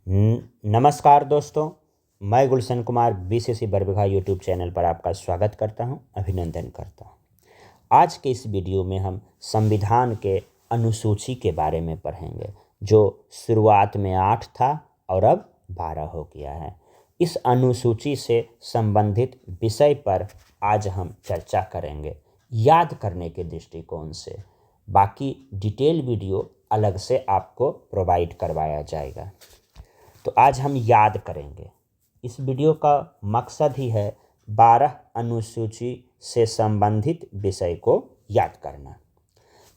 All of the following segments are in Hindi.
नमस्कार दोस्तों, मैं गुलशन कुमार बीसीसी बरबीघा यूट्यूब चैनल पर आपका स्वागत करता हूं, अभिनंदन करता हूं। आज के इस वीडियो में हम संविधान के अनुसूची के बारे में पढ़ेंगे, जो शुरुआत में 8 था और अब 12 हो गया है। इस अनुसूची से संबंधित विषय पर आज हम चर्चा करेंगे याद करने के दृष्टिकोण से। बाकी डिटेल वीडियो अलग से आपको प्रोवाइड करवाया जाएगा। तो आज हम याद करेंगे। इस वीडियो का मकसद ही है 12 अनुसूची से संबंधित विषय को याद करना।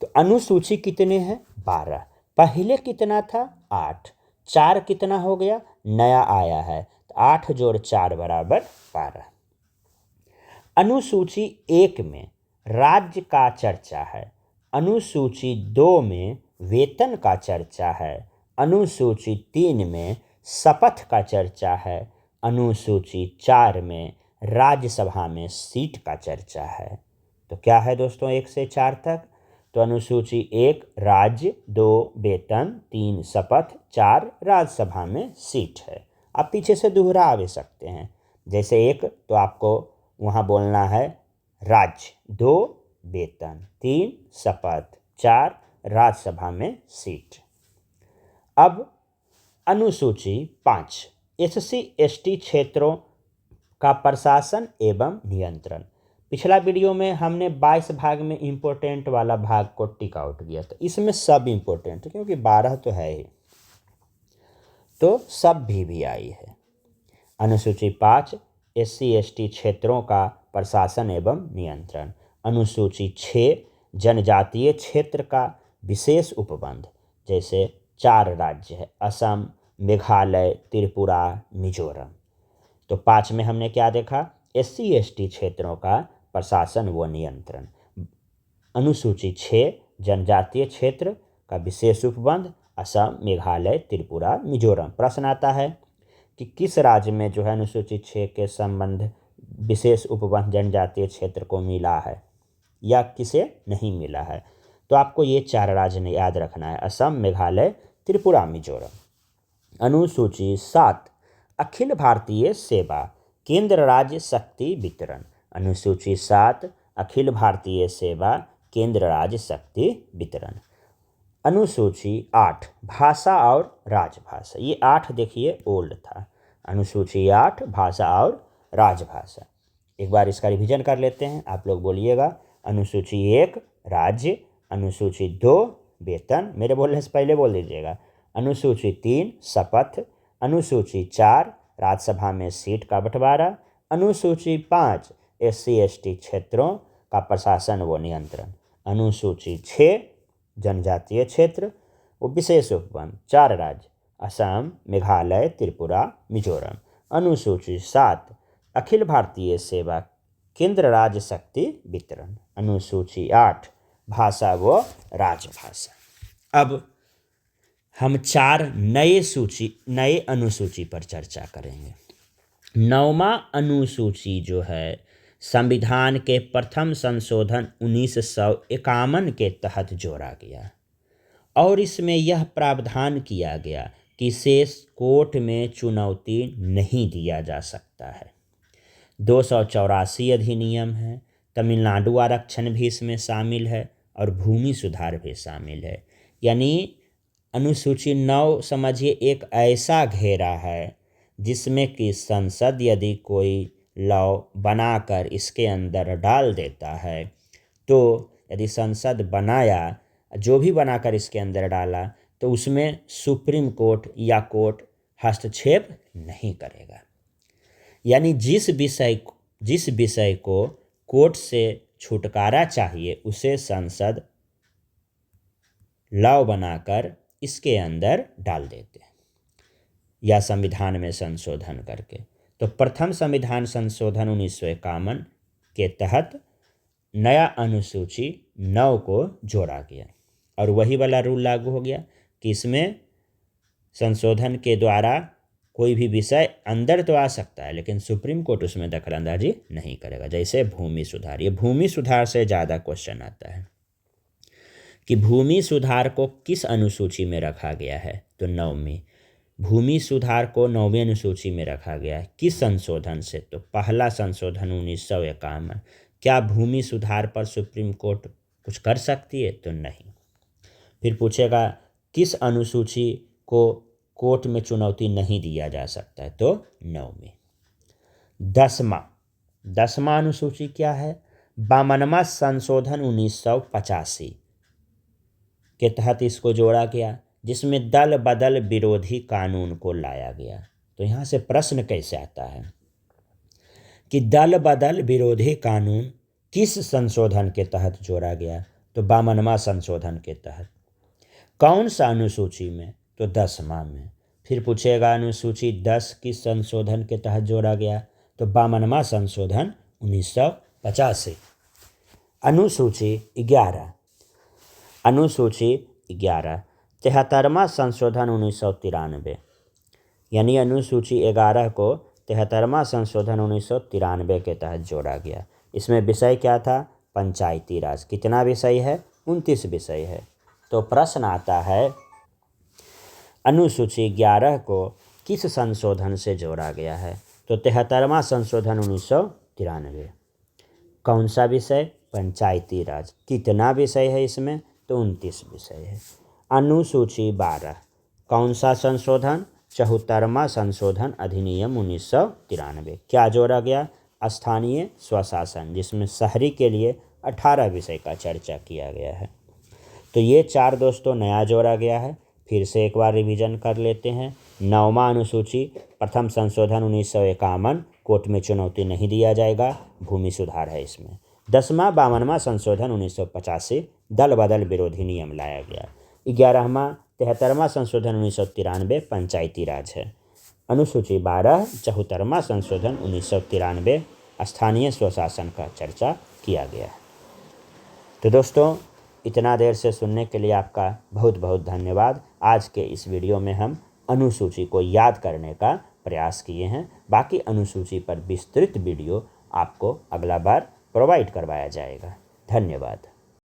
तो अनुसूची कितने हैं? 12। पहले कितना था? 8। 4 कितना हो गया? नया आया है, तो 8 जोड़ 4 बराबर 12। अनुसूची 1 में राज्य का चर्चा है। अनुसूची 2 में वेतन का चर्चा है। अनुसूची 3 में शपथ का चर्चा है। अनुसूची 4 में राज्यसभा में सीट का चर्चा है। तो क्या है दोस्तों 1 से 4 तक? तो अनुसूची 1 राज्य, 2 वेतन, 3 शपथ, 4 राज्यसभा में सीट है। आप पीछे से दोहरा भी सकते हैं। जैसे 1 तो आपको वहाँ बोलना है राज्य, 2 वेतन, 3 शपथ, 4 राज्यसभा में सीट। अब अनुसूची 5 एससी एसटी क्षेत्रों का प्रशासन एवं नियंत्रण। पिछला वीडियो में हमने 22 भाग में इम्पोर्टेंट वाला भाग को टिक आउट किया था। इसमें सब इम्पोर्टेंट, क्योंकि 12 तो है ही, तो सब भी आई है। अनुसूची 5 एससी एसटी क्षेत्रों का प्रशासन एवं नियंत्रण। अनुसूची 6 जनजातीय क्षेत्र का विशेष उपबंध। जैसे 4 राज्य है, असम, मेघालय, त्रिपुरा, मिजोरम। तो 5 में हमने क्या देखा? एससी एसटी क्षेत्रों का प्रशासन व नियंत्रण। अनुसूची 6 जनजातीय क्षेत्र का विशेष उपबंध, असम, मेघालय, त्रिपुरा, मिजोरम। प्रश्न आता है कि किस राज्य में जो है अनुसूची 6 के संबंध विशेष उपबंध जनजातीय क्षेत्र को मिला है या किसे नहीं मिला है? तो आपको ये 4 राज्य याद रखना है, असम, मेघालय, त्रिपुरा, मिजोरम। अनुसूची 7 अखिल भारतीय सेवा केंद्र राज्य शक्ति वितरण। अनुसूची 7 अखिल भारतीय सेवा केंद्र राज्य शक्ति वितरण। अनुसूची 8 भाषा और राजभाषा। ये 8 देखिए ओल्ड था। अनुसूची 8 भाषा और राजभाषा। एक बार इसका रिवीजन कर लेते हैं, आप लोग बोलिएगा। अनुसूची 1 राज्य, अनुसूची 2 वेतन, मेरे बोलने से पहले बोल दीजिएगा। अनुसूची 3 शपथ, अनुसूची 4 राज्यसभा में सीट का बंटवारा। अनुसूची 5 एससी एसटी क्षेत्रों का प्रशासन व नियंत्रण। अनुसूची 6 जनजातीय क्षेत्र वो विशेष उपबंध, 4 राज्य, असम, मेघालय, त्रिपुरा, मिजोरम। अनुसूची 7 अखिल भारतीय सेवा केंद्र राज्य शक्ति वितरण। अनुसूची 8 भाषा व राजभाषा। अब हम 4 नए अनुसूची पर चर्चा करेंगे। 9वां अनुसूची जो है संविधान के प्रथम संशोधन 1951 के तहत जोड़ा गया और इसमें यह प्रावधान किया गया कि शेष कोर्ट में चुनौती नहीं दिया जा सकता है। 284 अधिनियम है, तमिलनाडु आरक्षण भी इसमें शामिल है और भूमि सुधार भी शामिल है। यानी अनुसूची 9 समझिए एक ऐसा घेरा है जिसमें कि संसद यदि कोई लॉ बनाकर इसके अंदर डाल देता है, तो यदि संसद बनाया, जो भी बनाकर इसके अंदर डाला, तो उसमें सुप्रीम कोर्ट या कोर्ट हस्तक्षेप नहीं करेगा। यानी जिस विषय को कोर्ट से छुटकारा चाहिए उसे संसद लॉ बनाकर इसके अंदर डाल देते हैं या संविधान में संशोधन करके। तो प्रथम संविधान संशोधन 1951 के तहत नया अनुसूची 9 को जोड़ा गया और वही वाला रूल लागू हो गया कि इसमें संशोधन के द्वारा कोई भी विषय अंदर तो आ सकता है, लेकिन सुप्रीम कोर्ट उसमें दखलंदाजी नहीं करेगा। जैसे भूमि सुधार, ये भूमि सुधार से ज़्यादा क्वेश्चन आता है कि भूमि सुधार को किस अनुसूची में रखा गया है, तो 9वीं। भूमि सुधार को 9वीं अनुसूची में रखा गया है। किस संशोधन से? तो पहला संशोधन 1951। क्या भूमि सुधार पर सुप्रीम कोर्ट कुछ कर सकती है? तो नहीं। फिर पूछेगा किस अनुसूची को कोर्ट में चुनौती नहीं दिया जा सकता है? तो 9वीं। 10वां अनुसूची क्या है? 52वां संशोधन 1985 के तहत इसको जोड़ा गया, जिसमें दल बदल विरोधी कानून को लाया गया। तो यहाँ से प्रश्न कैसे आता है कि दल बदल विरोधी कानून किस संशोधन के तहत जोड़ा गया? तो 52वां संशोधन के तहत। कौन सा अनुसूची में? तो 10वां में। फिर पूछेगा अनुसूची 10 किस संशोधन के तहत जोड़ा गया? तो 52वां संशोधन 1985। अनुसूची 11 73वां संशोधन 1993, यानी अनुसूची 11 को 73वां संशोधन 1993 के तहत जोड़ा गया। इसमें विषय क्या था? पंचायती राज। कितना विषय है? 29 विषय है। तो प्रश्न आता है अनुसूची 11 को किस संशोधन से जोड़ा गया है? तो 73वां संशोधन 1993। कौन सा विषय? पंचायती राज। कितना विषय है इसमें? तो 29 विषय है। अनुसूची 12 कौन सा संशोधन? 74वां संशोधन अधिनियम 1993। क्या जोड़ा गया? स्थानीय स्वशासन, जिसमें शहरी के लिए 18 विषय का चर्चा किया गया है। तो ये 4 दोस्तों नया जोड़ा गया है। फिर से एक बार रिवीजन कर लेते हैं। 9वां अनुसूची प्रथम संशोधन 1951, कोर्ट में चुनौती नहीं दिया जाएगा, भूमि सुधार है इसमें। 10वां 52वां संशोधन 1985, दल बदल विरोधी नियम लाया गया। 11वां 73वां संशोधन 1993, पंचायती राज है। अनुसूची 12 74वां संशोधन 1993, स्थानीय स्वशासन का चर्चा किया गया। तो दोस्तों इतना देर से सुनने के लिए आपका बहुत बहुत धन्यवाद। आज के इस वीडियो में हम अनुसूची को याद करने का प्रयास किए हैं। बाकी अनुसूची पर विस्तृत वीडियो आपको अगला बार प्रोवाइड करवाया जाएगा। धन्यवाद।